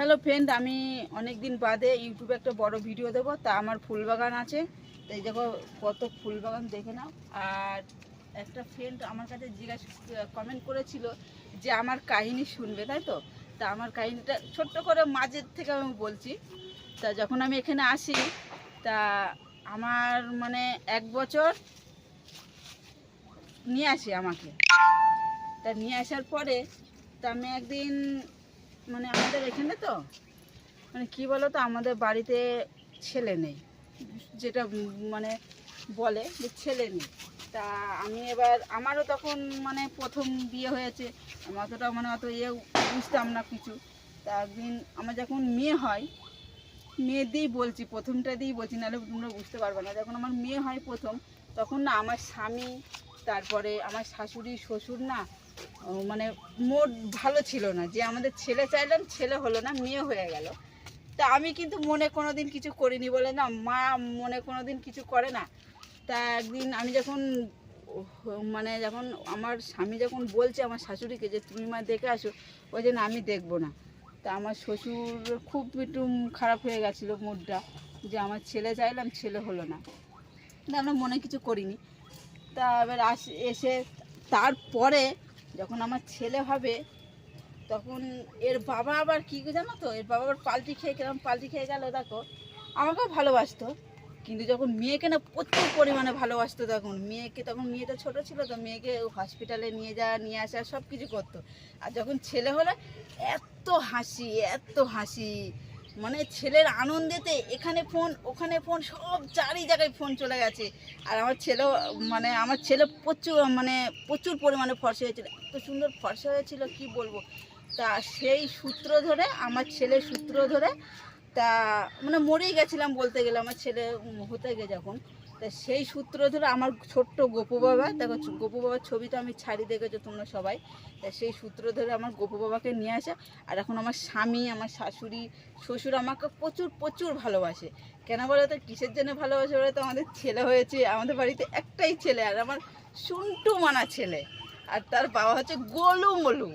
Hello friend, আমি অনেক দিন বাদে ইউটিউবে একটা বড় ভিডিও দেবো। তা আমার ফুল বাগান আছে, তাই দেখো কত ফুল বাগান দেখে নাও। আর একটা ফ্রেন্ড আমার কাছে কমেন্ট করেছিল যে আমার কাহিনী শুনবে, তাই তো। তা আমার কাহিনীটা ছোট্ট করে মাঝের থেকে আমি বলছি। তা যখন আমি এখানে আসি, তা আমার মানে 1 বছর নিয়ে আসে আমাকে। তা নিয়ে আসার পরে তা আমি একদিন মানে আমাদের এখানে তো মানে কি বলো তো, আমাদের বাড়িতে ছেলে নেই, যেটা মানে বলে যে ছেলে নেই। তা আমি এবার আমারও তখন মানে প্রথম বিয়ে হয়েছে, আমি অতটা মানে অত বুঝতাম না কিছু। তা একদিন আমার যখন মেয়ে হয়, মেয়ে দিয়েই বলছি, প্রথমটা দিয়েই বলছি, নাহলে তোমরা বুঝতে পারবে না। যখন আমার মেয়ে হয় প্রথম, তখন না আমার স্বামী, তারপরে আমার শাশুড়ি শ্বশুর না মানে মোট ভালো ছিল না, যে আমাদের ছেলে চাইলাম, ছেলে হলো না, মেয়ে হয়ে গেল। তা আমি কিন্তু মনে কোনো দিন কিছু করিনি, বলে না মা মনে কোনো দিন কিছু করে না। তা একদিন আমি যখন মানে যখন আমার স্বামী যখন বলছে আমার শাশুড়িকে যে তুমি মা দেখে আসো, ওই জন্য আমি দেখবো না। তা আমার শ্বশুর খুব একটু খারাপ হয়ে গেছিলো মুডটা, যে আমার ছেলে চাইলাম, ছেলে হলো না। আমরা মনে কিছু করিনি। তা এবার এসে তারপরে যখন আমার ছেলে হবে, তখন এর বাবা আবার কী জানো তো, এর বাবা আবার পাল্টি খেয়ে কিরকম পাল্টি খেয়ে গেল দেখো। আমাকেও ভালোবাসতো, কিন্তু যখন মেয়েকে না প্রচুর পরিমাণে ভালোবাসতো, তখন মেয়েকে, তখন মেয়েটা ছোটো ছিল তো, মেয়েকে হসপিটালে নিয়ে যাওয়া নিয়ে আসা সব কিছু করতো। আর যখন ছেলে হলো, এত হাসি, এত হাসি, মানে ছেলের আনন্দেতে এখানে ফোন ওখানে ফোন, সব চারি জায়গায় ফোন চলে গেছে। আর আমার ছেলেও মানে আমার ছেলে প্রচুর পরিমাণে ফর্সা হয়েছিল, এত সুন্দর ফর্সা হয়েছিল কি বলবো। তা সেই সূত্র ধরে, আমার ছেলের সূত্র ধরে, তা মানে মরেই গেছিলাম বলতে গেলে আমার ছেলে হতে গে যখন। তা সেই সূত্র ধরে আমার ছোট্ট গোপু বাবা, দেখো গোপু বাবার ছবিটা আমি ছাড়ি, দেখেছো তোমরা সবাই। তা সেই সূত্র ধরে আমার গোপু বাবাকে নিয়ে আসা। আর এখন আমার স্বামী, আমার শাশুড়ি শ্বশুর আমাকে প্রচুর প্রচুর ভালোবাসে। কেন বলো তো, কিসের জন্য ভালোবাসে বলে তো, আমাদের ছেলে হয়েছে, আমাদের বাড়িতে একটাই ছেলে, আর আমার সুন্টু মানা ছেলে, আর তার বাবা হচ্ছে গোলু মোলু।